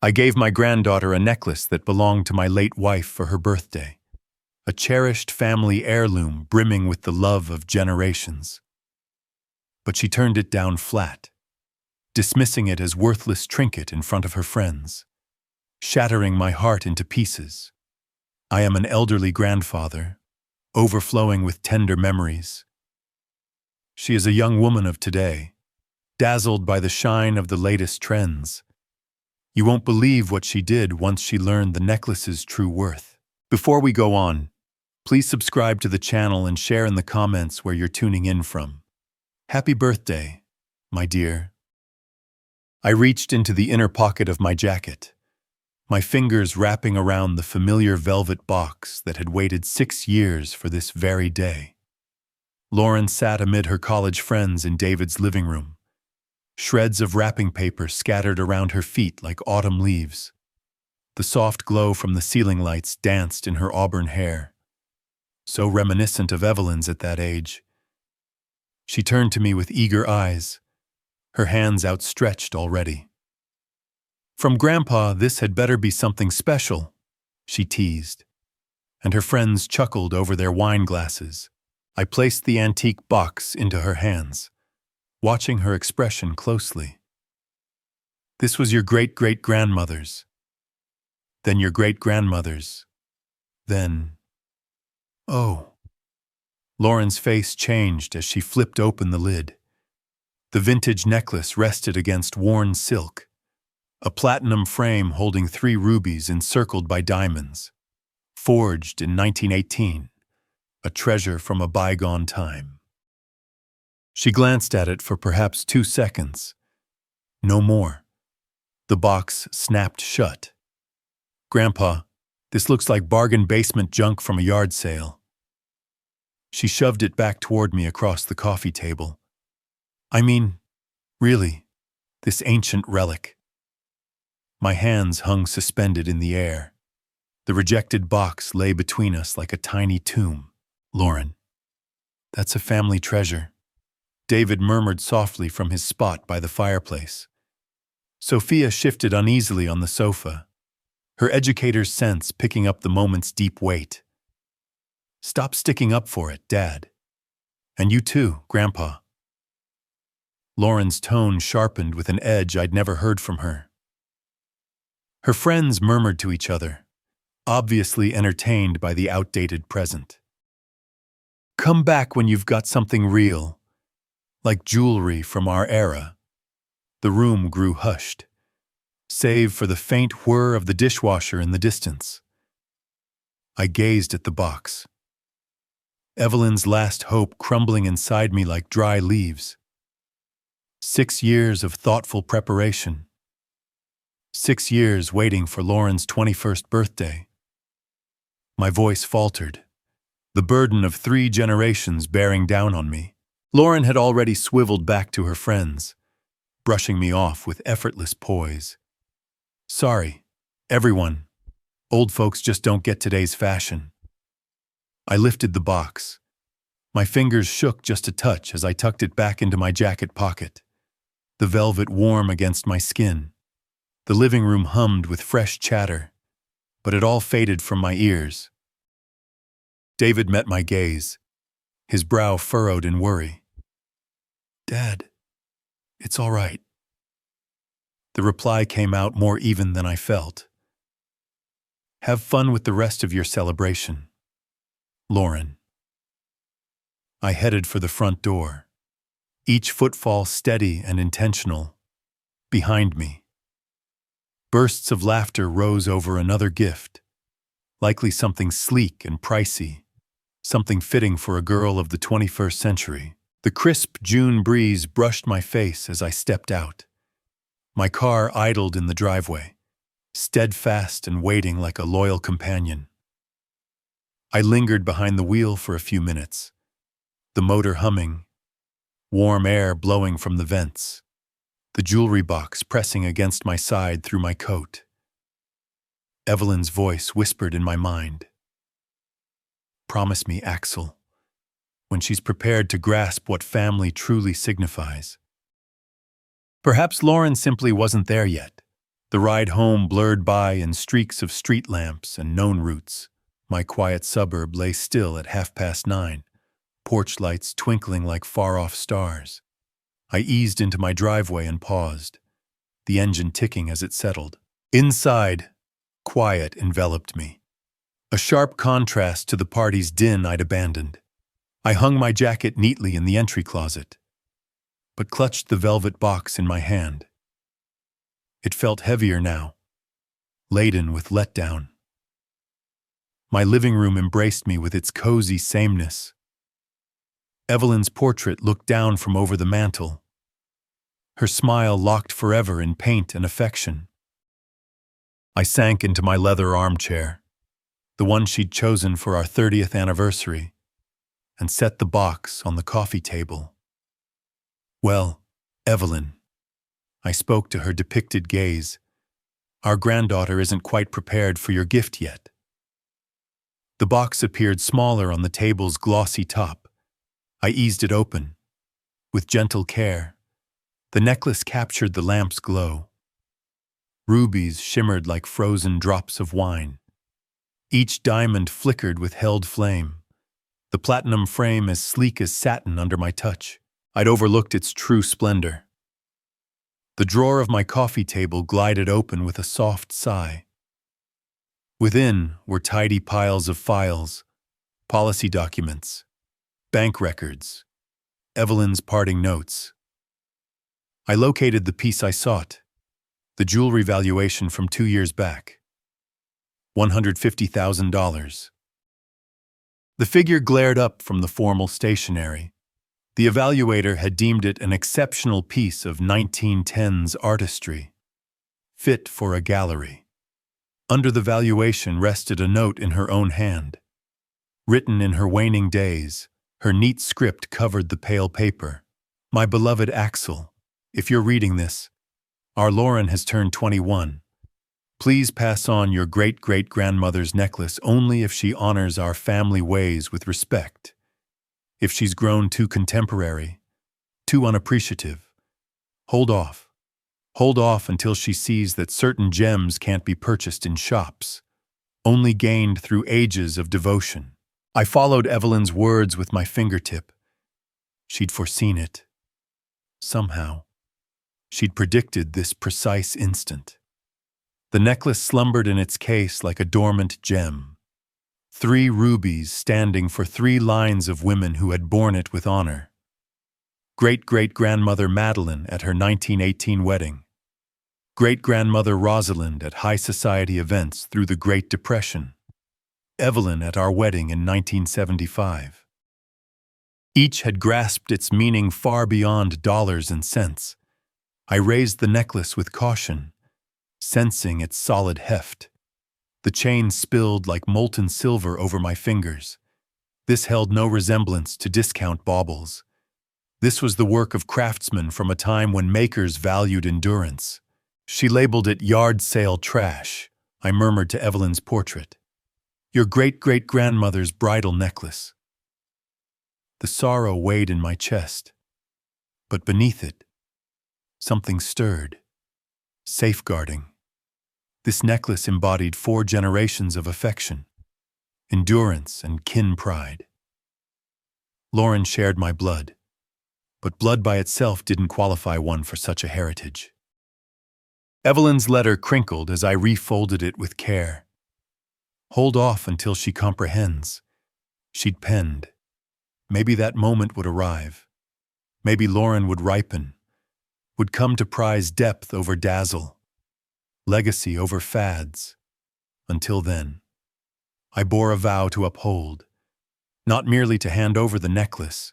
I gave my granddaughter a necklace that belonged to my late wife for her birthday, a cherished family heirloom brimming with the love of generations. But she turned it down flat, dismissing it as worthless trinket in front of her friends, shattering my heart into pieces. I am an elderly grandfather, overflowing with tender memories. She is a young woman of today, dazzled by the shine of the latest trends. You won't believe what she did once she learned the necklace's true worth. Before we go on, please subscribe to the channel and share in the comments where you're tuning in from. Happy birthday, my dear. I reached into the inner pocket of my jacket, my fingers wrapping around the familiar velvet box that had waited 6 years for this very day. Lauren sat amid her college friends in David's living room, shreds of wrapping paper scattered around her feet like autumn leaves. The soft glow from the ceiling lights danced in her auburn hair, so reminiscent of Evelyn's at that age. She turned to me with eager eyes, her hands outstretched already. "From Grandpa, this had better be something special," she teased, and her friends chuckled over their wine glasses. I placed the antique box into her hands, watching her expression closely. "This was your great-great-grandmother's. Then your great-grandmother's. Then—" "Oh." Lauren's face changed as she flipped open the lid. The vintage necklace rested against worn silk, a platinum frame holding 3 rubies encircled by diamonds, forged in 1918, a treasure from a bygone time. She glanced at it for perhaps 2 seconds. No more. The box snapped shut. "Grandpa, this looks like bargain basement junk from a yard sale." She shoved it back toward me across the coffee table. "I mean, really, this ancient relic." My hands hung suspended in the air. The rejected box lay between us like a tiny tomb. "Lauren, that's a family treasure," David murmured softly from his spot by the fireplace. Sophia shifted uneasily on the sofa, her educator's sense picking up the moment's deep weight. "Stop sticking up for it, Dad. And you too, Grandpa." Lauren's tone sharpened with an edge I'd never heard from her. Her friends murmured to each other, obviously entertained by the outdated present. "Come back when you've got something real, like jewelry from our era." The room grew hushed, save for the faint whir of the dishwasher in the distance. I gazed at the box, Evelyn's last hope crumbling inside me like dry leaves. 6 years of thoughtful preparation. 6 years waiting for Lauren's 21st birthday. My voice faltered, the burden of 3 generations bearing down on me. Lauren had already swiveled back to her friends, brushing me off with effortless poise. "Sorry, everyone. Old folks just don't get today's fashion." I lifted the box. My fingers shook just a touch as I tucked it back into my jacket pocket, the velvet warm against my skin. The living room hummed with fresh chatter, but it all faded from my ears. David met my gaze, his brow furrowed in worry. "Dad, it's all right." The reply came out more even than I felt. "Have fun with the rest of your celebration, Lauren." I headed for the front door, each footfall steady and intentional. Behind me, bursts of laughter rose over another gift, likely something sleek and pricey, something fitting for a girl of the 21st century. The crisp June breeze brushed my face as I stepped out. My car idled in the driveway, steadfast and waiting like a loyal companion. I lingered behind the wheel for a few minutes, the motor humming, warm air blowing from the vents, the jewelry box pressing against my side through my coat. Evelyn's voice whispered in my mind, "Promise me, Axel," when she's prepared to grasp what family truly signifies. Perhaps Lauren simply wasn't there yet, The ride home blurred by in streaks of street lamps and known routes. My quiet suburb lay still at 9:30, porch lights twinkling like far-off stars. I eased into my driveway and paused, the engine ticking as it settled. Inside, quiet enveloped me, a sharp contrast to the party's din I'd abandoned. I hung my jacket neatly in the entry closet, but clutched the velvet box in my hand. It felt heavier now, laden with letdown. My living room embraced me with its cozy sameness. Evelyn's portrait looked down from over the mantel, her smile locked forever in paint and affection. I sank into my leather armchair, the one she'd chosen for our 30th anniversary, and set the box on the coffee table. "Well, Evelyn," I spoke to her depicted gaze, "our granddaughter isn't quite prepared for your gift yet." The box appeared smaller on the table's glossy top. I eased it open. With gentle care, the necklace captured the lamp's glow. Rubies shimmered like frozen drops of wine. Each diamond flickered with held flame, the platinum frame as sleek as satin under my touch. I'd overlooked its true splendor. The drawer of my coffee table glided open with a soft sigh. Within were tidy piles of files, policy documents, bank records, Evelyn's parting notes. I located the piece I sought, the jewelry valuation from 2 years back. $150,000. The figure glared up from the formal stationery. The evaluator had deemed it an exceptional piece of 1910s artistry, fit for a gallery. Under the valuation rested a note in her own hand. Written in her waning days, her neat script covered the pale paper. "My beloved Axel, if you're reading this, our Lauren has turned 21. Please pass on your great-great-grandmother's necklace only if she honors our family ways with respect. If she's grown too contemporary, too unappreciative, hold off. Hold off until she sees that certain gems can't be purchased in shops, only gained through ages of devotion." I followed Evelyn's words with my fingertip. She'd foreseen it. Somehow, she'd predicted this precise instant. The necklace slumbered in its case like a dormant gem. 3 rubies standing for 3 lines of women who had borne it with honor. Great-great-grandmother Madeline at her 1918 wedding. Great-grandmother Rosalind at high society events through the Great Depression. Evelyn at our wedding in 1975. Each had grasped its meaning far beyond dollars and cents. I raised the necklace with caution, sensing its solid heft. The chain spilled like molten silver over my fingers. This held no resemblance to discount baubles. This was the work of craftsmen from a time when makers valued endurance. She labeled it yard sale trash. I murmured to Evelyn's portrait. "Your great-great-grandmother's bridal necklace." The sorrow weighed in my chest, but beneath it, something stirred. Safeguarding. This necklace embodied 4 generations of affection, endurance, and kin pride. Lauren shared my blood, but blood by itself didn't qualify one for such a heritage. Evelyn's letter crinkled as I refolded it with care. "Hold off until she comprehends," she'd penned. Maybe that moment would arrive. Maybe Lauren would ripen, would come to prize depth over dazzle, legacy over fads. Until then, I bore a vow to uphold, not merely to hand over the necklace,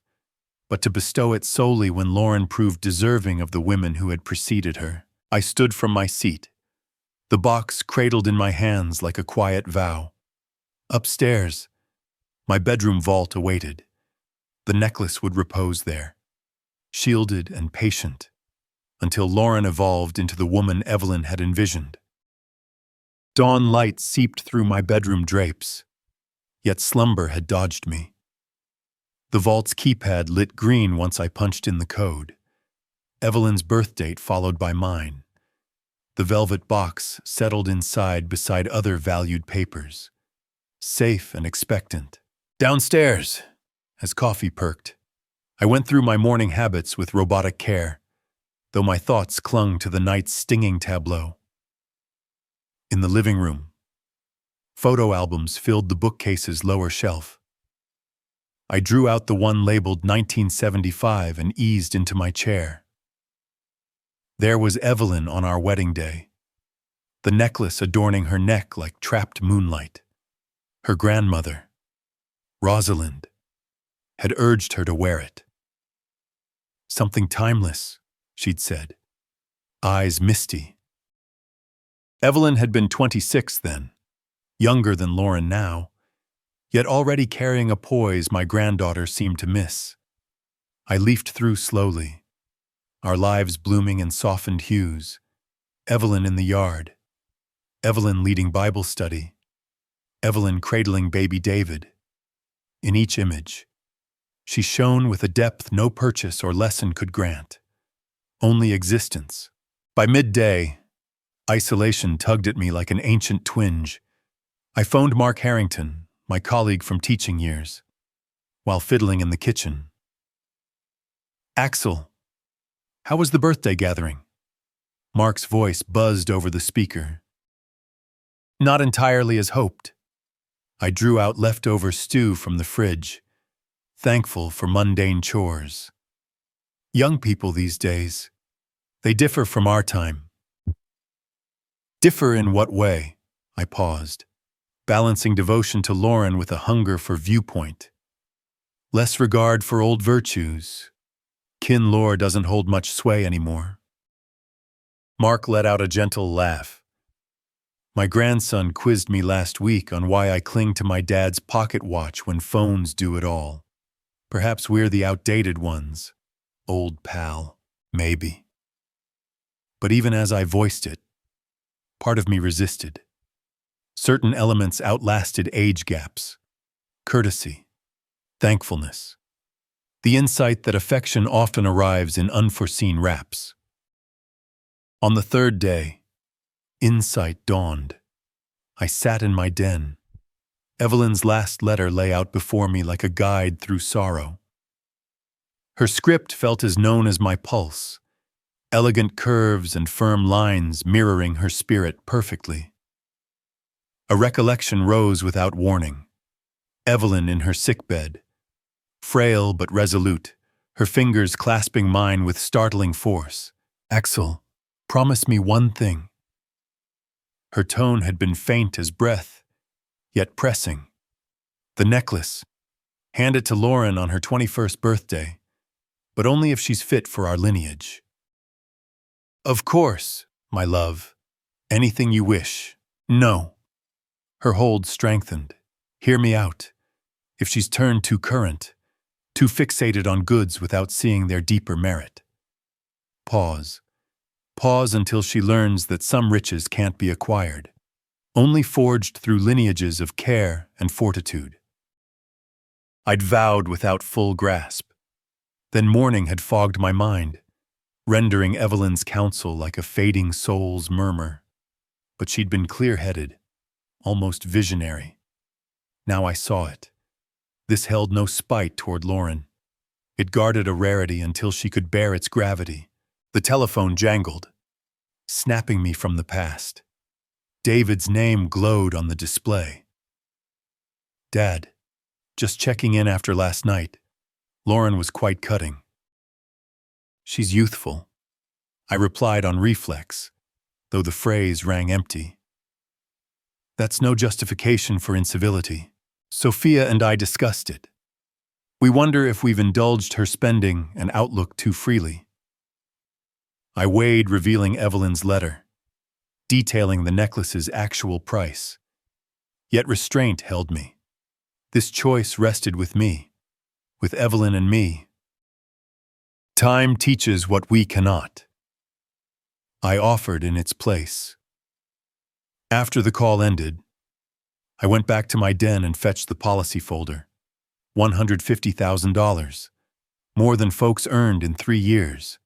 but to bestow it solely when Lauren proved deserving of the women who had preceded her. I stood from my seat, the box cradled in my hands like a quiet vow. Upstairs, my bedroom vault awaited. The necklace would repose there, shielded and patient, until Lauren evolved into the woman Evelyn had envisioned. Dawn light seeped through my bedroom drapes, yet slumber had dodged me. The vault's keypad lit green once I punched in the code. Evelyn's birth date followed by mine. The velvet box settled inside beside other valued papers, safe and expectant. Downstairs, as coffee perked, I went through my morning habits with robotic care, though my thoughts clung to the night's stinging tableau. In the living room, photo albums filled the bookcase's lower shelf. I drew out the one labeled 1975 and eased into my chair. There was Evelyn on our wedding day, the necklace adorning her neck like trapped moonlight. Her grandmother, Rosalind, had urged her to wear it. Something timeless, she'd said, eyes misty. Evelyn had been 26 then, younger than Lauren now, yet already carrying a poise my granddaughter seemed to miss. I leafed through slowly, our lives blooming in softened hues. Evelyn in the yard, Evelyn leading Bible study, Evelyn cradling baby David. In each image, she shone with a depth no purchase or lesson could grant, only existence. By midday, isolation tugged at me like an ancient twinge. I phoned Mark Harrington, my colleague from teaching years, while fiddling in the kitchen. Axel, how was the birthday gathering? Mark's voice buzzed over the speaker. Not entirely as hoped. I drew out leftover stew from the fridge, thankful for mundane chores. Young people these days, they differ from our time. Differ in what way? I paused, balancing devotion to Lauren with a hunger for viewpoint. Less regard for old virtues. Kin lore doesn't hold much sway anymore. Mark let out a gentle laugh. My grandson quizzed me last week on why I cling to my dad's pocket watch when phones do it all. Perhaps we're the outdated ones. Old pal, maybe. But even as I voiced it, part of me resisted. Certain elements outlasted age gaps. Courtesy, thankfulness, the insight that affection often arrives in unforeseen wraps. On the third day, insight dawned. I sat in my den. Evelyn's last letter lay out before me like a guide through sorrow. Her script felt as known as my pulse, elegant curves and firm lines mirroring her spirit perfectly. A recollection rose without warning. Evelyn in her sickbed, frail but resolute, her fingers clasping mine with startling force. Axel, promise me one thing. Her tone had been faint as breath, yet pressing. The necklace. Hand it to Lauren on her 21st birthday, but only if she's fit for our lineage. Of course, my love. Anything you wish. No. Her hold strengthened. Hear me out. If she's turned too current, too fixated on goods without seeing their deeper merit. Pause. Pause until she learns that some riches can't be acquired, only forged through lineages of care and fortitude. I'd vowed without full grasp. Then morning had fogged my mind, rendering Evelyn's counsel like a fading soul's murmur. But she'd been clear-headed, almost visionary. Now I saw it. This held no spite toward Lauren. It guarded a rarity until she could bear its gravity. The telephone jangled, snapping me from the past. David's name glowed on the display. Dad, just checking in after last night. Lauren was quite cutting. She's youthful. I replied on reflex, though the phrase rang empty. That's no justification for incivility. Sophia and I discussed it. We wonder if we've indulged her spending and outlook too freely. I weighed revealing Evelyn's letter, detailing the necklace's actual price. Yet restraint held me. This choice rested with me, with Evelyn and me. Time teaches what we cannot. I offered in its place. After the call ended, I went back to my den and fetched the policy folder. $150,000, more than folks earned in 3 years.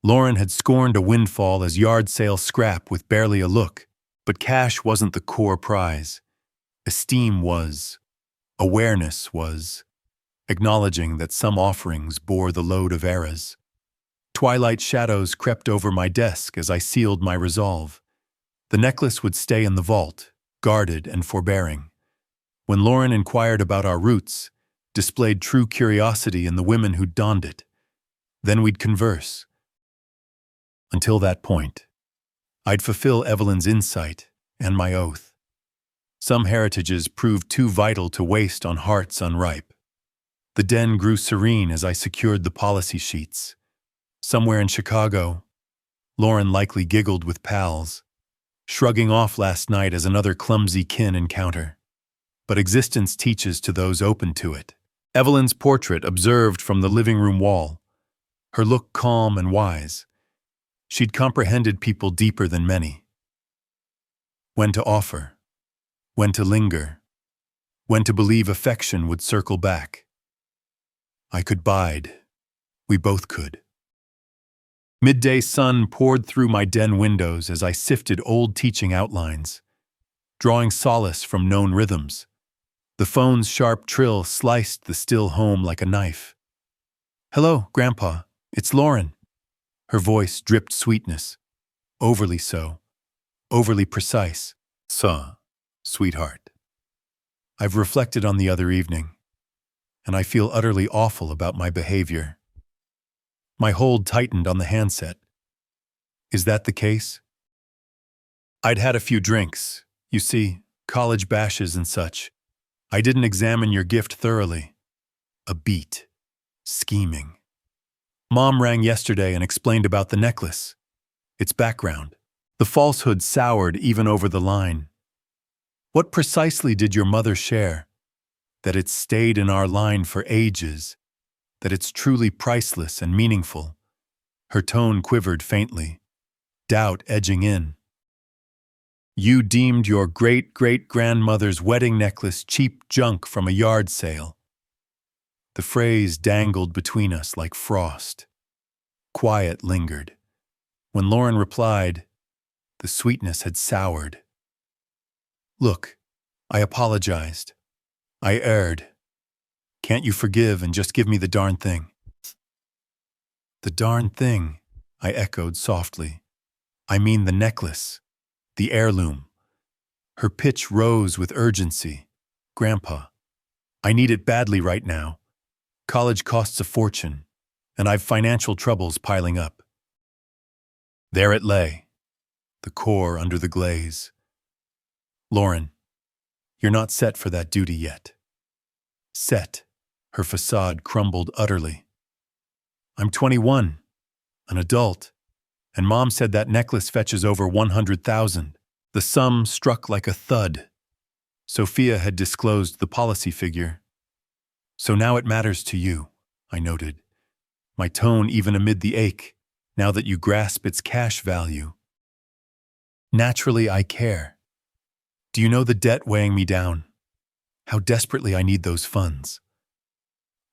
Lauren had scorned a windfall as yard sale scrap with barely a look, but cash wasn't the core prize. Esteem was. Awareness was. Acknowledging that some offerings bore the load of eras. Twilight shadows crept over my desk as I sealed my resolve. The necklace would stay in the vault, guarded and forbearing. When Lauren inquired about our roots, displayed true curiosity in the women who'd donned it, then we'd converse. Until that point, I'd fulfill Evelyn's insight and my oath. Some heritages proved too vital to waste on hearts unripe. The den grew serene as I secured the policy sheets. Somewhere in Chicago, Lauren likely giggled with pals, shrugging off last night as another clumsy kin encounter. But existence teaches to those open to it. Evelyn's portrait observed from the living room wall, her look calm and wise. She'd comprehended people deeper than many. When to offer, when to linger, when to believe affection would circle back. I could bide. We both could. Midday sun poured through my den windows as I sifted old teaching outlines, drawing solace from known rhythms. The phone's sharp trill sliced the still home like a knife. "Hello, Grandpa. It's Lauren." Her voice dripped sweetness. Overly so. Overly precise. "Suh, sweetheart. I've reflected on the other evening, and I feel utterly awful about my behavior." My hold tightened on the handset. "Is that the case?" "I'd had a few drinks. You see, college bashes and such. I didn't examine your gift thoroughly." A beat. Scheming. "Mom rang yesterday and explained about the necklace. Its background. The falsehood soured even over the line." "What precisely did your mother share?" "That it's stayed in our line for ages. That it's truly priceless and meaningful." Her tone quivered faintly, doubt edging in. "You deemed your great-great-grandmother's wedding necklace cheap junk from a yard sale." The phrase dangled between us like frost. Quiet lingered. When Lauren replied, the sweetness had soured. "Look, I apologized. I erred. Can't you forgive and just give me the darn thing?" "The darn thing," I echoed softly. "I mean the necklace, the heirloom." Her pitch rose with urgency. "Grandpa, I need it badly right now. College costs a fortune, and I've financial troubles piling up." There it lay, the core under the glaze. "Lauren, you're not set for that duty yet." Set. Her facade crumbled utterly. "I'm 21, an adult, and Mom said that necklace fetches over 100,000. The sum struck like a thud. Sophia had disclosed the policy figure. "So now it matters to you," I noted, my tone even amid the ache, "now that you grasp its cash value." "Naturally I care. Do you know the debt weighing me down? How desperately I need those funds."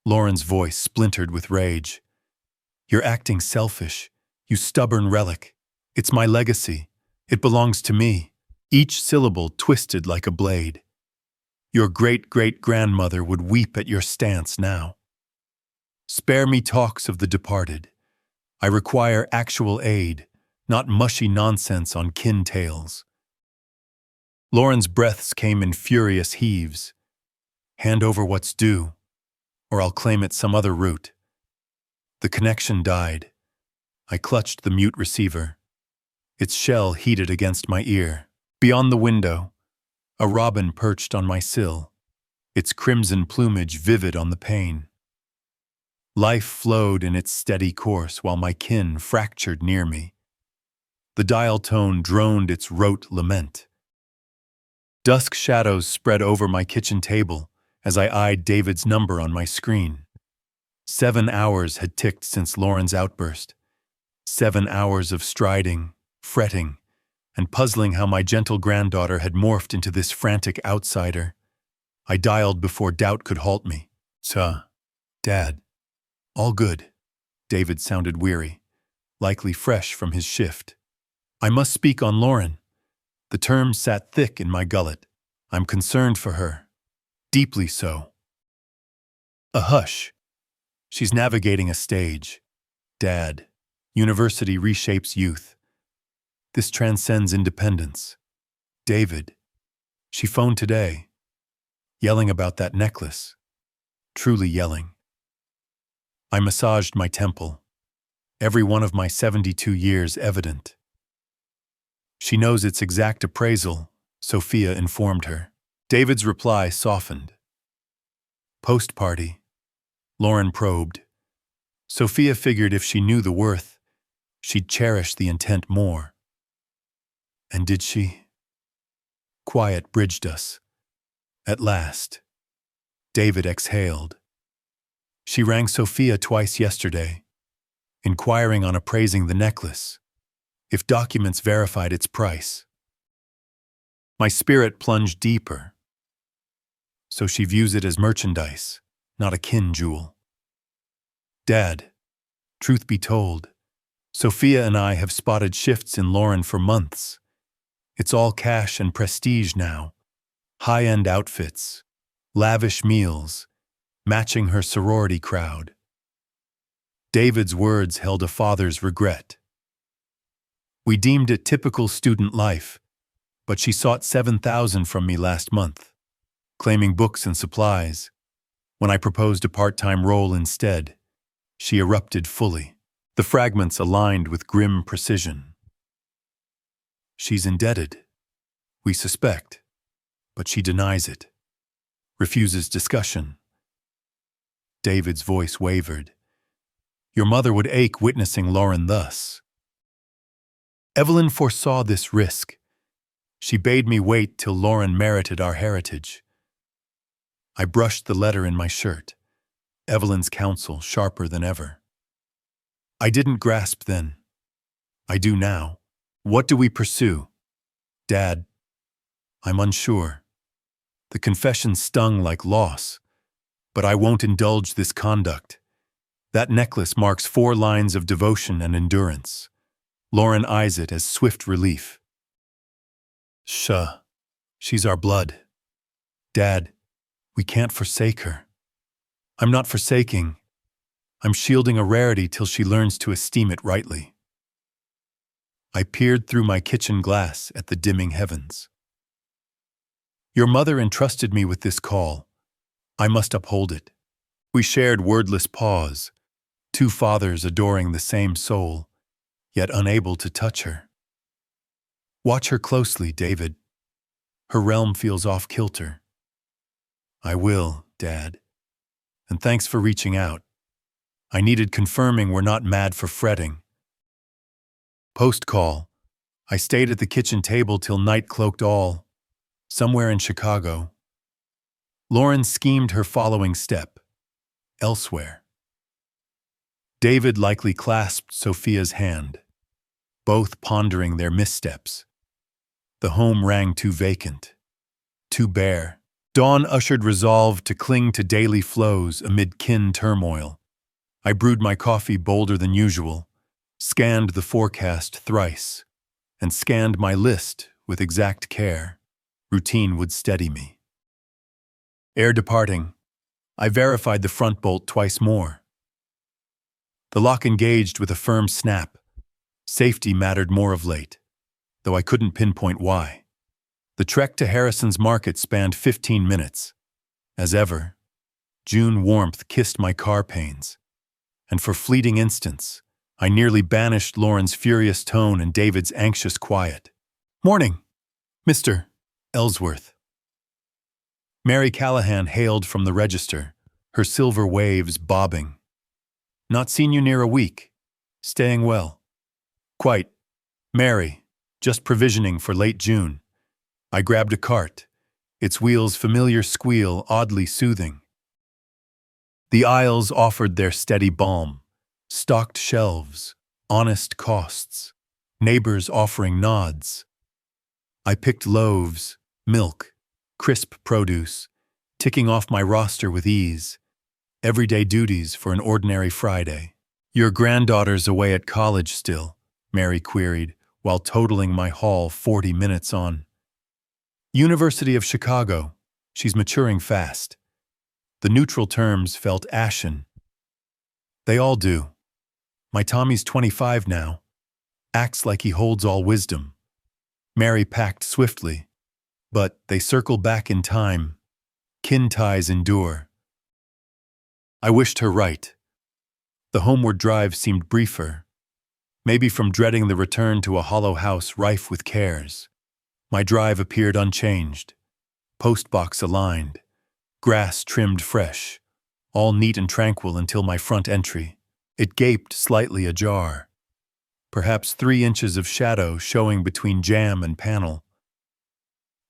Lauren's voice splintered with rage. "You're acting selfish, you stubborn relic. It's my legacy. It belongs to me." Each syllable twisted like a blade. "Your great-great-grandmother would weep at your stance now." "Spare me talks of the departed. I require actual aid, not mushy nonsense on kin tales." Lauren's breaths came in furious heaves. "Hand over what's due, or I'll claim it some other route." The connection died. I clutched the mute receiver. Its shell heated against my ear. Beyond the window, a robin perched on my sill, its crimson plumage vivid on the pane. Life flowed in its steady course while my kin fractured near me. The dial tone droned its rote lament. Dusk shadows spread over my kitchen table as I eyed David's number on my screen. 7 hours had ticked since Lauren's outburst. 7 hours of striding, fretting, and puzzling how my gentle granddaughter had morphed into this frantic outsider. I dialed before doubt could halt me. "Dad. All good." David sounded weary. likely fresh from his shift. I must speak on Lauren. The terms sat thick in my gullet. I'm concerned for her. Deeply so. A hush. She's navigating a stage. Dad. University reshapes youth. This transcends independence. David. She phoned today. Yelling about that necklace. Truly yelling. I massaged my temple. Every one of my 72 years evident. She knows its exact appraisal, Sophia informed her. David's reply softened. Post-party. Lauren probed. Sophia figured if she knew the worth, she'd cherish the intent more. And did she? Quiet bridged us. At last. David exhaled. She rang Sophia twice yesterday, inquiring on appraising the necklace, if documents verified its price. My spirit plunged deeper. So she views it as merchandise, not a kin jewel. Dad, truth be told, Sophia and I have spotted shifts in Lauren for months. It's all cash and prestige now. High-end outfits, lavish meals, matching her sorority crowd. David's words held a father's regret. We deemed it typical student life, but she sought $7,000 from me last month, claiming books and supplies. When I proposed a part-time role instead, she erupted fully. The fragments aligned with grim precision. She's indebted, we suspect, but she denies it, refuses discussion. David's voice wavered. Your mother would ache witnessing Lauren thus. Evelyn foresaw this risk. She bade me wait till Lauren merited our heritage. I brushed the letter in my shirt, Evelyn's counsel sharper than ever. I didn't grasp then. I do now. What do we pursue? Dad, I'm unsure. The confession stung like loss, but I won't indulge this conduct. That necklace marks 4 lines of devotion and endurance. Lauren eyes it as swift relief. She's our blood. Dad, we can't forsake her. I'm not forsaking. I'm shielding a rarity till she learns to esteem it rightly. I peered through my kitchen glass at the dimming heavens. Your mother entrusted me with this call. I must uphold it. We shared wordless pause, 2 fathers adoring the same soul, yet unable to touch her. Watch her closely, David. Her realm feels off-kilter. I will, Dad. And thanks for reaching out. I needed confirming we're not mad for fretting. Post-call, I stayed at the kitchen table till night cloaked all, somewhere in Chicago. Lauren schemed her following step, elsewhere. David likely clasped Sophia's hand, both pondering their missteps. The home rang too vacant, too bare. Dawn ushered resolve to cling to daily flows amid kin turmoil. I brewed my coffee bolder than usual, scanned the forecast thrice, and scanned my list with exact care. Routine would steady me. Ere departing, I verified the front bolt twice more. The lock engaged with a firm snap. Safety mattered more of late, though I couldn't pinpoint why. The trek to Harrison's Market spanned 15 minutes. As ever, June warmth kissed my car panes, and for fleeting instants, I nearly banished Lauren's furious tone and David's anxious quiet. Morning, Mr. Ellsworth. Mary Callahan hailed from the register, her silver waves bobbing. Not seen you near a week. Staying well. Quite. Mary, just provisioning for late June. I grabbed a cart, its wheels' familiar squeal oddly soothing. The aisles offered their steady balm, stocked shelves, honest costs, neighbors offering nods. I picked loaves, milk, crisp produce, ticking off my roster with ease, everyday duties for an ordinary Friday. Your granddaughter's away at college still, Mary queried, while totaling my haul 40 minutes on. University of Chicago. She's maturing fast. The neutral terms felt ashen. They all do. My Tommy's 25 now. Acts like he holds all wisdom. Mary packed swiftly. But they circle back in time. Kin ties endure. I wished her right. The homeward drive seemed briefer, maybe from dreading the return to a hollow house rife with cares. My drive appeared unchanged, postbox aligned, grass trimmed fresh, all neat and tranquil until my front entry. It gaped slightly ajar, perhaps 3 inches of shadow showing between jamb and panel.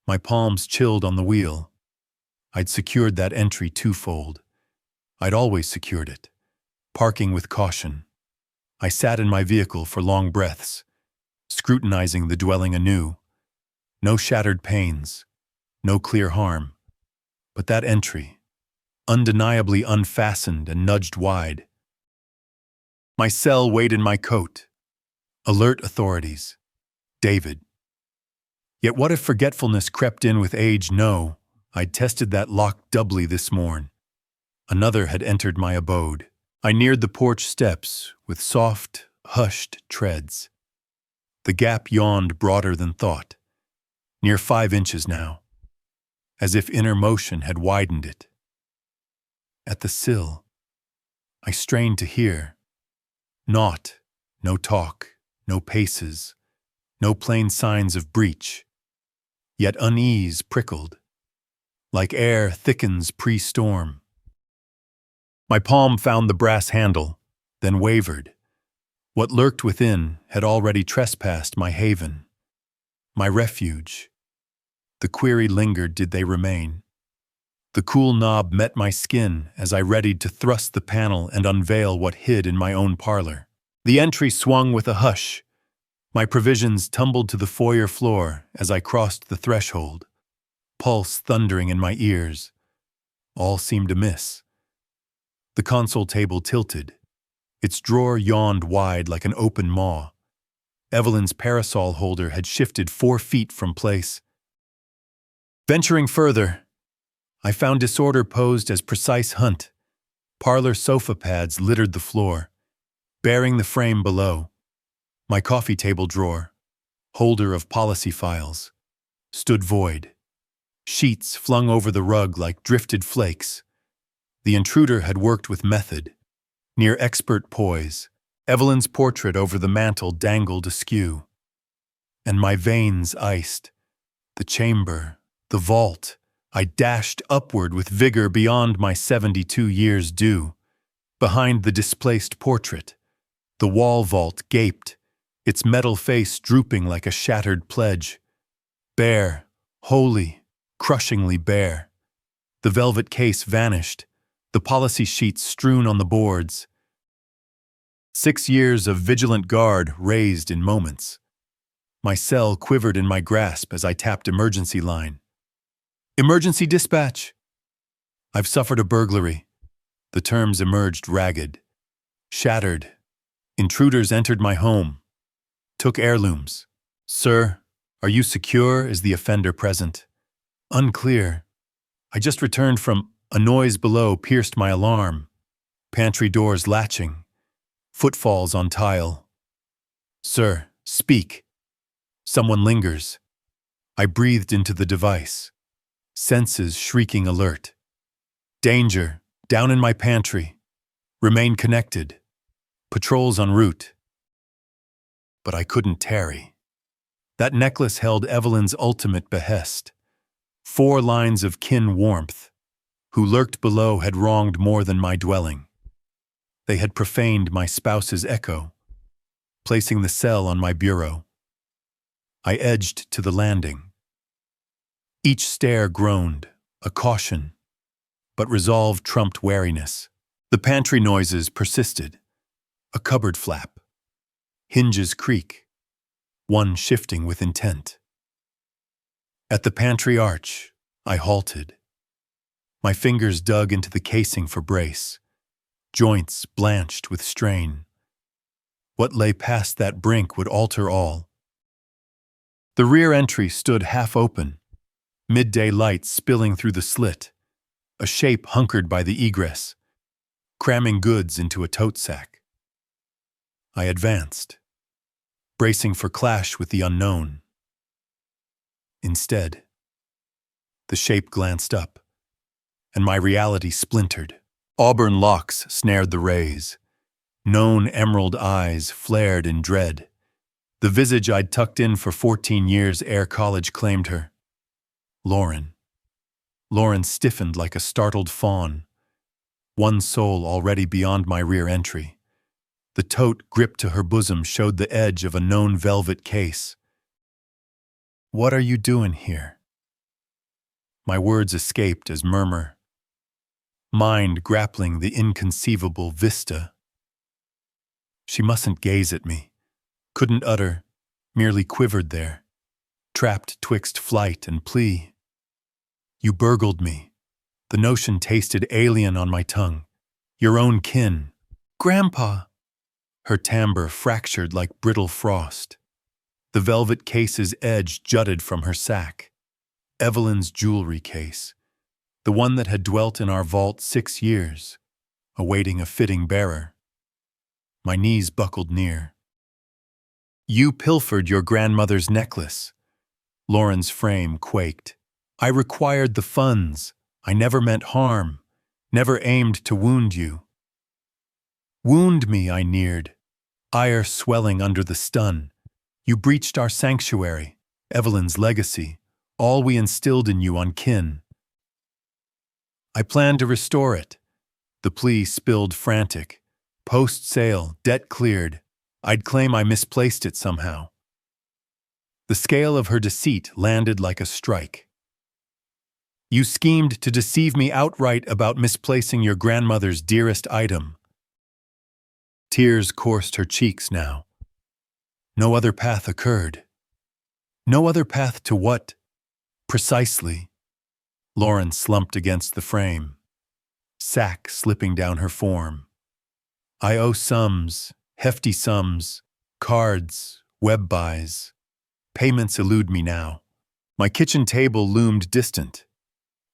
My palms chilled on the wheel. I'd secured that entry twofold. I'd always secured it, parking with caution. I sat in my vehicle for long breaths, scrutinizing the dwelling anew. No shattered panes, no clear harm. But that entry, undeniably unfastened and nudged wide. My cell weighed in my coat. Alert authorities. David. Yet what if forgetfulness crept in with age? No, I'd tested that lock doubly this morn. Another had entered my abode. I neared the porch steps with soft, hushed treads. The gap yawned broader than thought, near 5 inches now, as if inner motion had widened it. At the sill, I strained to hear. Naught, no talk, no paces, no plain signs of breach. Yet unease prickled, like air thickens pre-storm. My palm found the brass handle, then wavered. What lurked within had already trespassed my haven, my refuge. The query lingered, did they remain? The cool knob met my skin as I readied to thrust the panel and unveil what hid in my own parlor. The entry swung with a hush. My provisions tumbled to the foyer floor as I crossed the threshold, pulse thundering in my ears. All seemed amiss. The console table tilted. Its drawer yawned wide like an open maw. Evelyn's parasol holder had shifted 4 feet from place. Venturing further, I found disorder posed as precise hunt. Parlor sofa pads littered the floor, bearing the frame below. My coffee table drawer, holder of policy files, stood void. Sheets flung over the rug like drifted flakes. The intruder had worked with method. Near expert poise, Evelyn's portrait over the mantel dangled askew. And my veins iced. The chamber, the vault, I dashed upward with vigor beyond my 72 years due. Behind the displaced portrait, the wall vault gaped, its metal face drooping like a shattered pledge. Bare, holy, crushingly bare. The velvet case vanished, the policy sheets strewn on the boards. 6 years of vigilant guard raised in moments. My cell quivered in my grasp as I tapped emergency line. Emergency dispatch! I've suffered a burglary. The terms emerged ragged. Shattered. Intruders entered my home. Took heirlooms. Sir, are you secure? Is the offender present? Unclear. I just returned from a noise below pierced my alarm. Pantry doors latching. Footfalls on tile. Sir, speak. Someone lingers. I breathed into the device. Senses shrieking alert. Danger, down in my pantry. Remain connected. Patrols en route. But I couldn't tarry. That necklace held Evelyn's ultimate behest. 4 lines of kin warmth. Who lurked below had wronged more than my dwelling. They had profaned my spouse's echo, placing the cell on my bureau. I edged to the landing. Each stair groaned, a caution, but resolve trumped wariness. The pantry noises persisted. A cupboard flap. Hinges creak, one shifting with intent. At the pantry arch, I halted. My fingers dug into the casing for brace, joints blanched with strain. What lay past that brink would alter all. The rear entry stood half open, midday light spilling through the slit, a shape hunkered by the egress, cramming goods into a tote sack. I advanced, bracing for clash with the unknown. Instead, the shape glanced up, and my reality splintered. Auburn locks snared the rays. Known emerald eyes flared in dread. The visage I'd tucked in for 14 years ere college claimed her. Lauren. Lauren stiffened like a startled fawn, one soul already beyond my rear entry. The tote gripped to her bosom showed the edge of a known velvet case. "What are you doing here?" My words escaped as murmur, mind grappling the inconceivable vista. She mustn't gaze at me, couldn't utter, merely quivered there, trapped twixt flight and plea. "You burgled me." The notion tasted alien on my tongue. "Your own kin." "Grandpa!" Her timbre fractured like brittle frost. The velvet case's edge jutted from her sack. Evelyn's jewelry case, the one that had dwelt in our vault 6 years, awaiting a fitting bearer. My knees buckled near. "You pilfered your grandmother's necklace." Lauren's frame quaked. "I required the funds. I never meant harm, never aimed to wound you." "Wound me," I neared, ire swelling under the stun. "You breached our sanctuary, Evelyn's legacy, all we instilled in you on kin." "I plan to restore it." The plea spilled frantic. "Post-sale, debt cleared. I'd claim I misplaced it somehow." The scale of her deceit landed like a strike. "You schemed to deceive me outright about misplacing your grandmother's dearest item." Tears coursed her cheeks now. No other path occurred. No other path to what? Precisely. Lauren slumped against the frame, sack slipping down her form. "I owe sums, hefty sums, cards, web buys. Payments elude me now." My kitchen table loomed distant,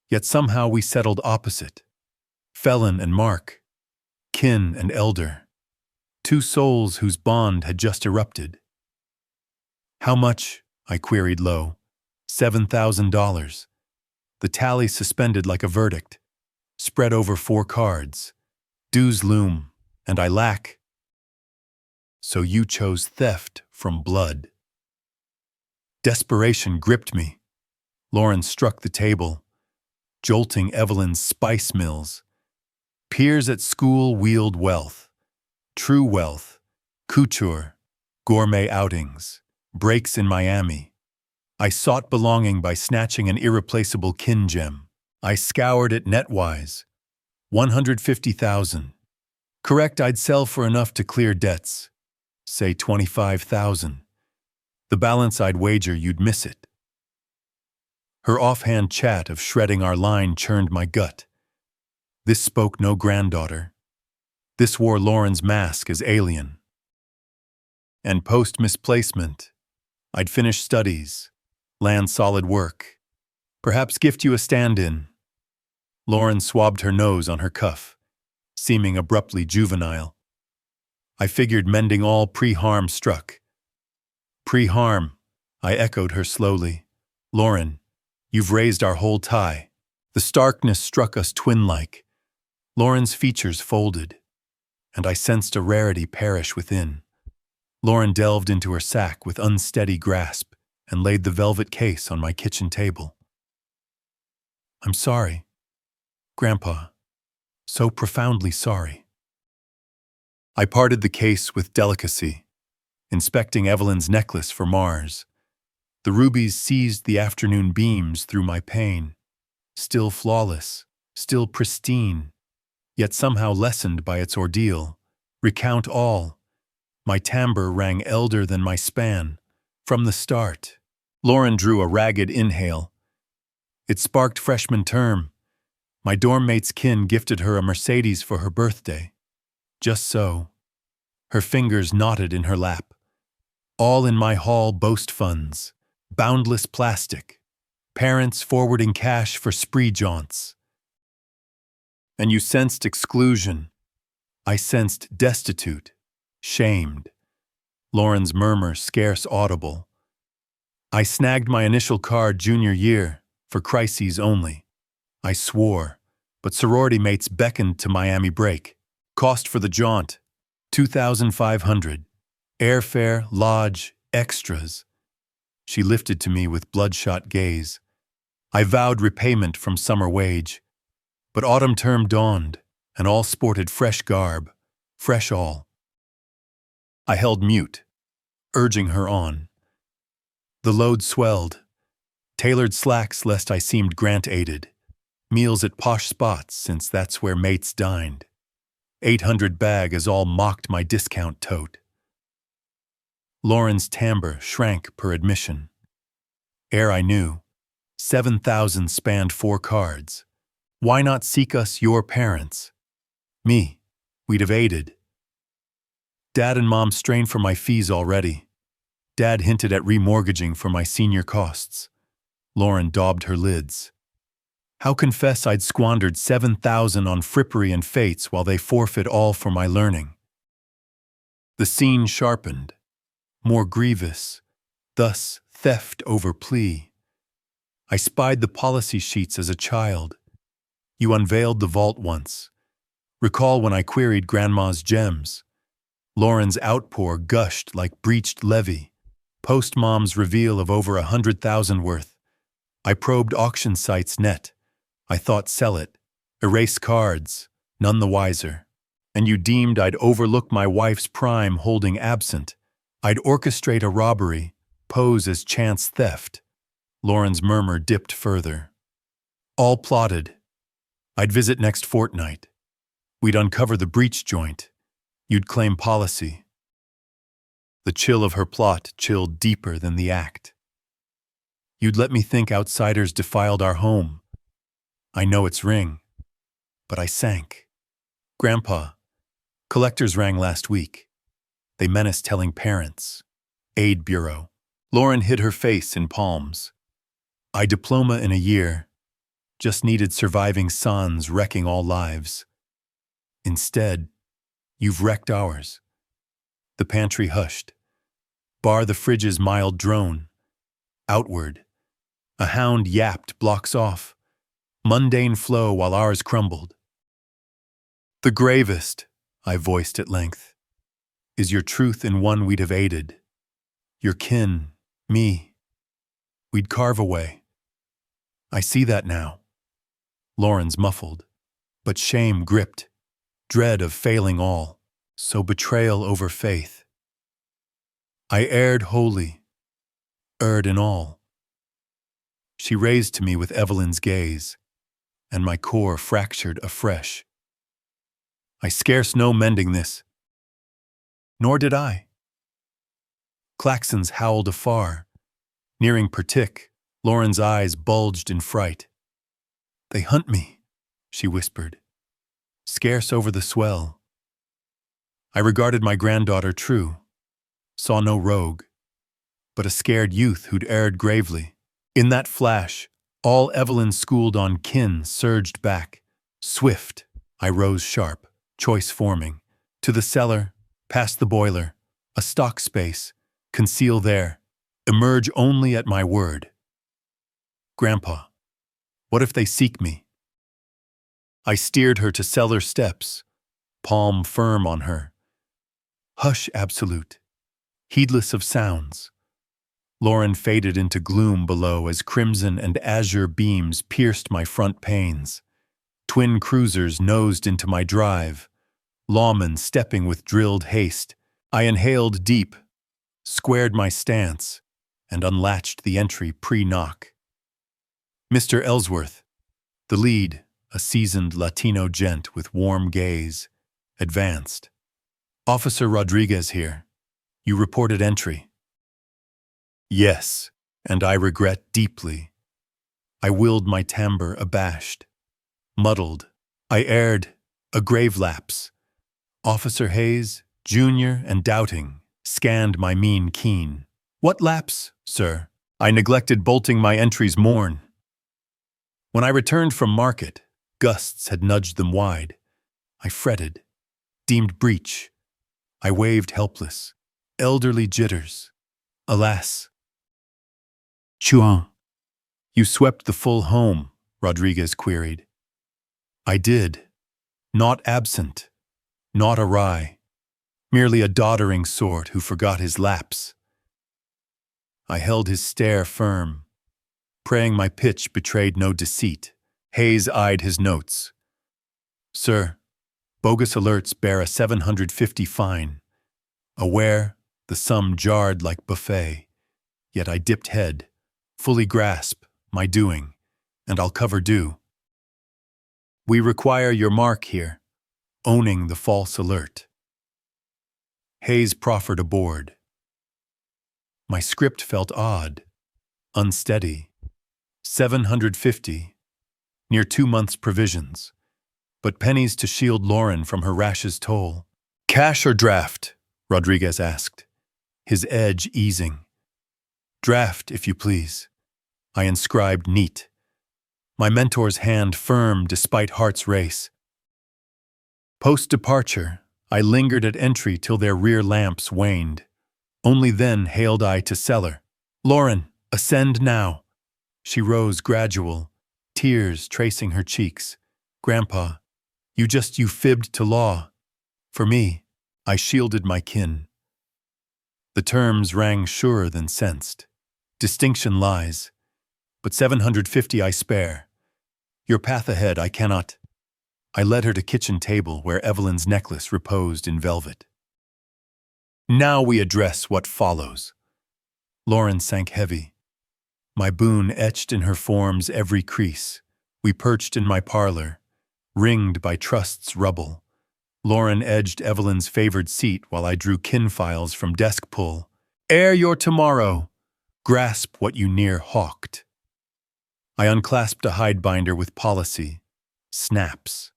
yet somehow we settled opposite. Felon and Mark, kin and elder, two souls whose bond had just erupted. "How much?" I queried low. $7,000. The tally suspended like a verdict, spread over 4 cards. Dues loom, and I lack. "So you chose theft from blood." Desperation gripped me. Lauren struck the table, jolting Evelyn's spice mills. Peers at school wield wealth, true wealth, couture, gourmet outings, breaks in Miami. I sought belonging by snatching an irreplaceable kin gem. I scoured it netwise. 150,000. Correct, I'd sell for enough to clear debts. Say 25,000. The balance I'd wager you'd miss it. Her offhand chat of shredding our line churned my gut. This spoke no granddaughter. This wore Lauren's mask as alien. And post-misplacement, I'd finish studies, land solid work, perhaps gift you a stand-in. Lauren swabbed her nose on her cuff, seeming abruptly juvenile. I figured mending all pre-harm struck. "Pre-harm," I echoed her slowly. "Lauren, you've raised our whole tie." The starkness struck us twin-like. Lauren's features folded, and I sensed a rarity perish within. Lauren delved into her sack with unsteady grasp and laid the velvet case on my kitchen table. "I'm sorry, Grandpa, so profoundly sorry." I parted the case with delicacy, inspecting Evelyn's necklace for Mars. The rubies seized the afternoon beams through my pain, still flawless, still pristine, yet somehow lessened by its ordeal. Recount all. My timbre rang elder than my span. From the start. Lauren drew a ragged inhale. It sparked freshman term. My dorm mate's kin gifted her a Mercedes for her birthday. Just so. her fingers knotted in her lap. All in my hall boast funds, boundless plastic, parents forwarding cash for spree jaunts. And you sensed exclusion. I sensed destitute, shamed. Lauren's murmur scarce audible. I snagged my initial card junior year, for crises only. I swore, but sorority mates beckoned to Miami break. Cost for the jaunt, $2,500. Airfare, lodge, extras. She lifted to me with bloodshot gaze. I vowed repayment from summer wage. But autumn term dawned, and all sported fresh garb, fresh all. I held mute, urging her on. The load swelled. Tailored slacks lest I seemed grant-aided. Meals at posh spots since that's where mates dined. 800 bag as all mocked my discount tote. Lauren's timbre shrank per admission. Ere I knew, 7,000 spanned 4 cards. Why not seek us your parents? Me, we'd have aided. Dad and Mom strained for my fees already. Dad hinted at remortgaging for my senior costs. Lauren daubed her lids. How confess I'd squandered 7,000 on frippery and fates while they forfeit all for my learning? The scene sharpened, more grievous, thus theft over plea. I spied the policy sheets as a child. You unveiled the vault once. Recall when I queried Grandma's gems. Lauren's outpour gushed like breached levee. Post-Mom's reveal of over 100,000 worth. I probed auction sites net. I thought sell it, erase cards, none the wiser. And you deemed I'd overlook my wife's prime holding absent. I'd orchestrate a robbery, pose as chance theft. Lauren's murmur dipped further. All plotted. I'd visit next fortnight. We'd uncover the breach joint. You'd claim policy. The chill of her plot chilled deeper than the act. You'd let me think outsiders defiled our home. I know its ring, but I sank. Grandpa, collectors rang last week. They menaced telling parents. Aid Bureau. Lauren hid her face in palms. I diploma in a year. Just needed surviving sons wrecking all lives. Instead, you've wrecked ours. The pantry hushed. Bar the fridge's mild drone. Outward. A hound yapped blocks off. Mundane flow while ours crumbled. The gravest, I voiced at length, is your truth in one we'd have aided. Your kin, me. We'd carve away. I see that now. Lauren's muffled, but shame gripped, dread of failing all, so betrayal over faith. I erred wholly, erred in all. She raised to me with Evelyn's gaze, and my core fractured afresh. I scarce know mending this. Nor did I. Klaxons howled afar. Nearing Pertic, Lauren's eyes bulged in fright. They hunt me, she whispered, scarce over the swell. I regarded my granddaughter true, saw no rogue, but a scared youth who'd erred gravely. In that flash, all Evelyn schooled on kin surged back. Swift, I rose sharp, choice forming. To the cellar, past the boiler, a stock space, conceal there, emerge only at my word. Grandpa, what if they seek me? I steered her to cellar steps, palm firm on her. Hush, absolute, heedless of sounds. Lauren faded into gloom below as crimson and azure beams pierced my front panes. Twin cruisers nosed into my drive, lawmen stepping with drilled haste. I inhaled deep, squared my stance, and unlatched the entry pre-knock. Mr. Ellsworth, the lead, a seasoned Latino gent with warm gaze, advanced. Officer Rodriguez here. You reported entry. Yes, and I regret deeply. I willed my timbre abashed. Muddled, I erred, a grave lapse. Officer Hayes, Junior and doubting, scanned my mien keen. What lapse, sir? I neglected bolting my entries morn. When I returned from market, gusts had nudged them wide. I fretted, deemed breach. I waved helpless, elderly jitters. Alas. Chuan. You swept the full home, Rodriguez queried. I did. Not absent, not awry, merely a doddering sort who forgot his lapse. I held his stare firm, praying my pitch betrayed no deceit. Hayes eyed his notes. Sir, bogus alerts bear a 750 fine. Aware, the sum jarred like buffet, yet I dipped head, fully grasp my doing, and I'll cover due. We require your mark here, owning the false alert. Hayes proffered a board. My script felt odd, unsteady. 750, near 2 months' provisions, but pennies to shield Lauren from her rash's toll. Cash or draft? Rodriguez asked, his edge easing. Draft, if you please. I inscribed neat, my mentor's hand firm despite heart's race. Post-departure, I lingered at entry till their rear lamps waned. Only then hailed I to cellar. Lauren, ascend now. She rose gradual, tears tracing her cheeks. Grandpa, you fibbed to law. For me, I shielded my kin. The terms rang surer than sensed. Distinction lies, but 750 I spare. Your path ahead I cannot. I led her to kitchen table where Evelyn's necklace reposed in velvet. Now we address what follows. Lauren sank heavy. My boon etched in her form's every crease. We perched in my parlor, ringed by trust's rubble. Lauren edged Evelyn's favored seat while I drew kin files from desk pull. Ere your tomorrow, grasp what you near hawked. I unclasped a hide binder with policy. Snaps.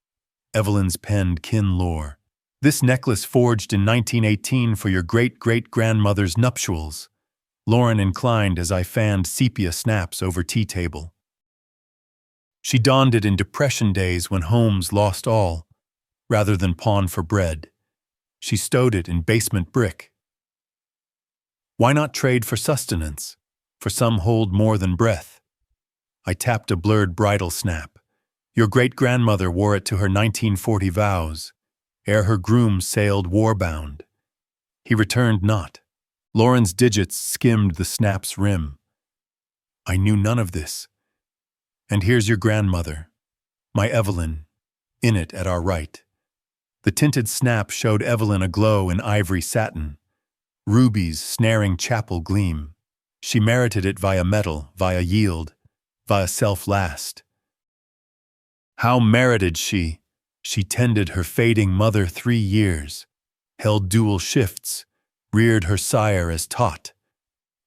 Evelyn's penned kin lore. This necklace forged in 1918 for your great-great-grandmother's nuptials. Lauren inclined as I fanned sepia snaps over tea table. She donned it in Depression days when homes lost all, rather than pawn for bread. She stowed it in basement brick. Why not trade for sustenance? For some hold more than breath. I tapped a blurred bridal snap. Your great-grandmother wore it to her 1940 vows, ere her groom sailed war-bound. He returned not. Lauren's digits skimmed the snap's rim. I knew none of this. And here's your grandmother, my Evelyn, in it at our right. The tinted snap showed Evelyn aglow in ivory satin, rubies snaring chapel gleam. She merited it via metal, via yield, via self-last. How merited she? She tended her fading mother 3 years, held dual shifts, reared her sire as taught.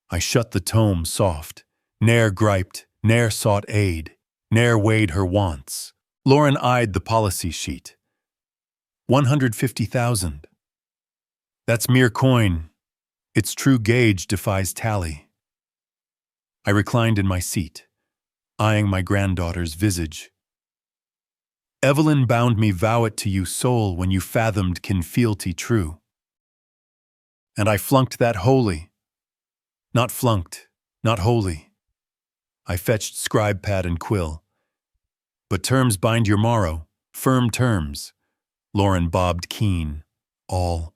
I shut the tome soft, ne'er griped, ne'er sought aid, ne'er weighed her wants. Lauren eyed the policy sheet. 150,000. That's mere coin. Its true gauge defies tally. I reclined in my seat, eyeing my granddaughter's visage. Evelyn bound me vow it to you sole when you fathomed kin fealty true. And I flunked that wholly. Not flunked, not wholly. I fetched scribe pad and quill. But terms bind your morrow, firm terms. Lauren bobbed keen, all.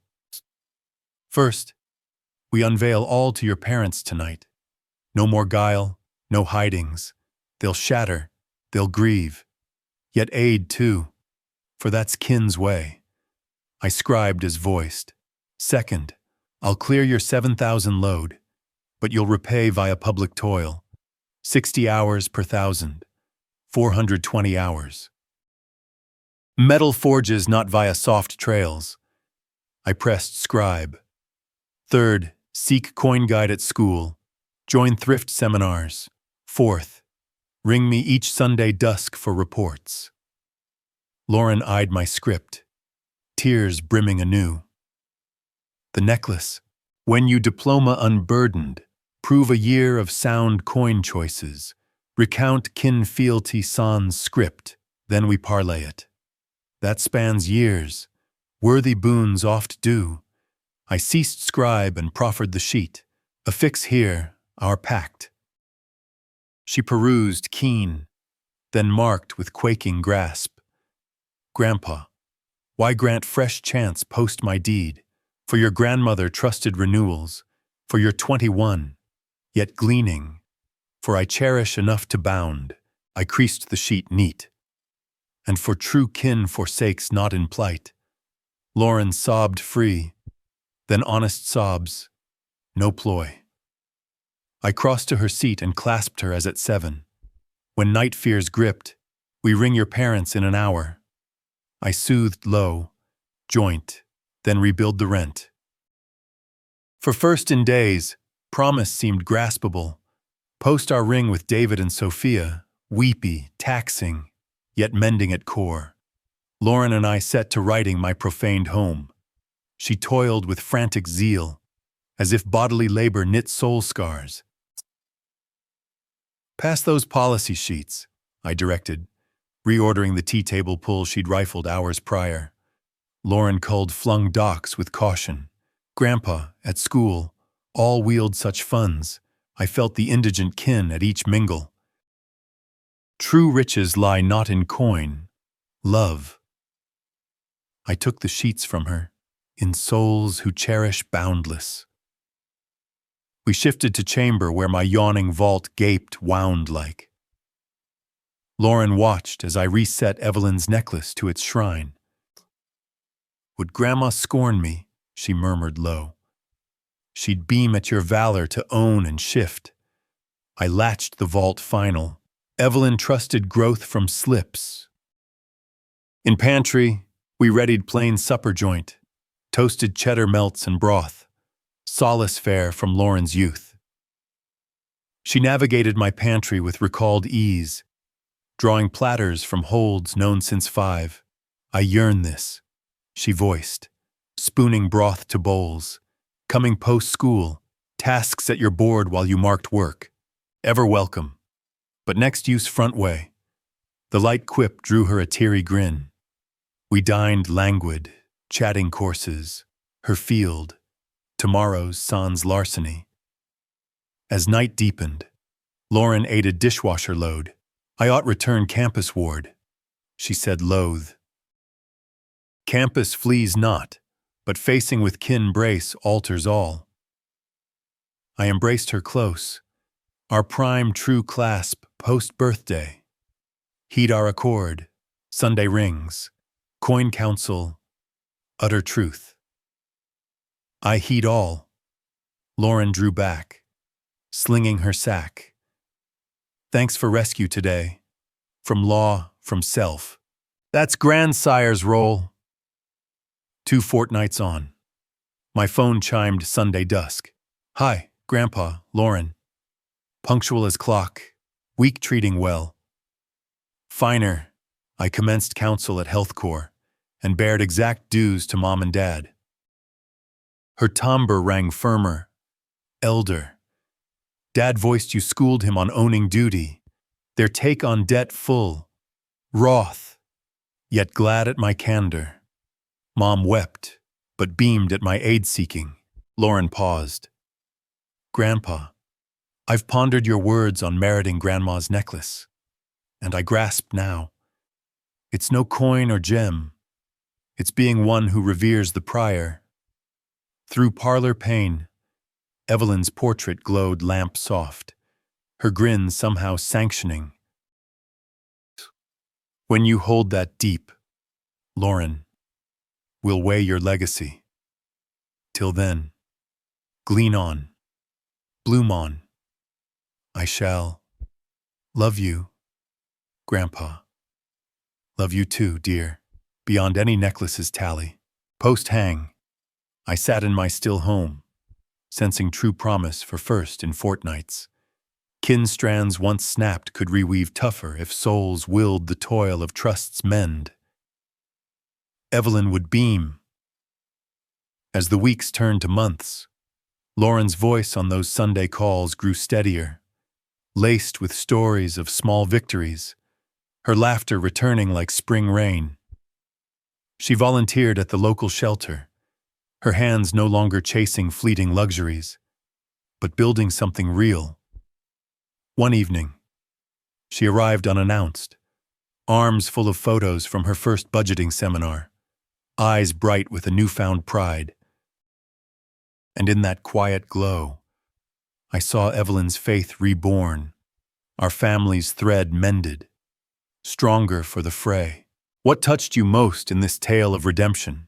First, we unveil all to your parents tonight. No more guile, no hidings. They'll shatter, they'll grieve. Yet aid too, for that's kin's way. I scribed as voiced. Second, I'll clear your 7,000 load, but you'll repay via public toil. 60 hours per 1,000, 420 hours. Metal forges not via soft trails. I pressed scribe. Third, seek coin guide at school. Join thrift seminars. Fourth, ring me each Sunday dusk for reports. Lauren eyed my script, tears brimming anew. The necklace. When you diploma unburdened, prove a year of sound coin choices, recount kin fealty sans script, then we parlay it. That spans years. Worthy boons oft do. I ceased scribe and proffered the sheet. Affix here our pact. She perused keen, then marked with quaking grasp. Grandpa, why grant fresh chance post my deed? For your grandmother trusted renewals, for your 21, yet gleaning, for I cherish enough to bound, I creased the sheet neat. And for true kin forsakes not in plight. Lauren sobbed free, then honest sobs, no ploy. I crossed to her seat and clasped her as at 7. When night fears gripped, we ring your parents in an hour. I soothed low, joint, then rebuild the rent. For first in days, promise seemed graspable. Post our ring with David and Sophia, weepy, taxing, yet mending at core. Lauren and I set to writing my profaned home. She toiled with frantic zeal, as if bodily labor knit soul scars. Pass those policy sheets, I directed, reordering the tea table pull she'd rifled hours prior. Lauren culled flung docs with caution. Grandpa, at school, all wield such funds. I felt the indigent kin at each mingle. True riches lie not in coin, love. I took the sheets from her, in souls who cherish boundless. We shifted to chamber where my yawning vault gaped wound-like. Lauren watched as I reset Evelyn's necklace to its shrine. Would Grandma scorn me? She murmured low. She'd beam at your valor to own and shift. I latched the vault final. Evelyn trusted growth from slips. In pantry, we readied plain supper joint, toasted cheddar melts and broth, solace fare from Lauren's youth. She navigated my pantry with recalled ease, drawing platters from holds known since 5. I yearn this, she voiced, spooning broth to bowls, coming post-school, tasks at your board while you marked work. Ever welcome. But next use front way. The light quip drew her a teary grin. We dined languid, chatting courses, her field, tomorrow's sans larceny. As night deepened, Lauren aided dishwasher load. I ought return campus ward, she said loath. Campus flees not, but facing with kin brace alters all. I embraced her close, our prime true clasp post-birthday. Heed our accord, Sunday rings, coin council, utter truth. I heed all. Lauren drew back, slinging her sack. Thanks for rescue today. From law, from self. That's grandsire's role. 2 fortnights on. My phone chimed Sunday dusk. Hi, Grandpa, Lauren. Punctual as clock, week treating well. Finer, I commenced counsel at Health Corps and bared exact dues to Mom and Dad. Her timbre rang firmer. Elder. Dad voiced you schooled him on owning duty, their take on debt full. Wroth, yet glad at my candor. Mom wept, but beamed at my aid-seeking. Lauren paused. Grandpa, I've pondered your words on meriting Grandma's necklace, and I grasp now. It's no coin or gem. It's being one who reveres the prior. Through parlor pane, Evelyn's portrait glowed lamp-soft, her grin somehow sanctioning. When you hold that deep, Lauren, we'll weigh your legacy. Till then, glean on, bloom on. I shall love you, Grandpa. Love you too, dear, beyond any necklace's tally. Post-hang, I sat in my still home, sensing true promise for first in fortnights. Kin strands once snapped could reweave tougher if souls willed the toil of trust's mend. Evelyn would beam. As the weeks turned to months, Lauren's voice on those Sunday calls grew steadier, laced with stories of small victories, her laughter returning like spring rain. She volunteered at the local shelter, her hands no longer chasing fleeting luxuries, but building something real. One evening, she arrived unannounced, arms full of photos from her first budgeting seminar, eyes bright with a newfound pride. And in that quiet glow, I saw Evelyn's faith reborn, our family's thread mended, stronger for the fray. What touched you most in this tale of redemption?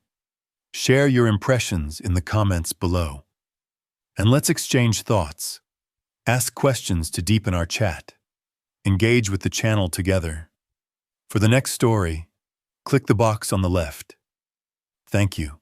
Share your impressions in the comments below. And let's exchange thoughts. Ask questions to deepen our chat. Engage with the channel together. For the next story, click the box on the left. Thank you.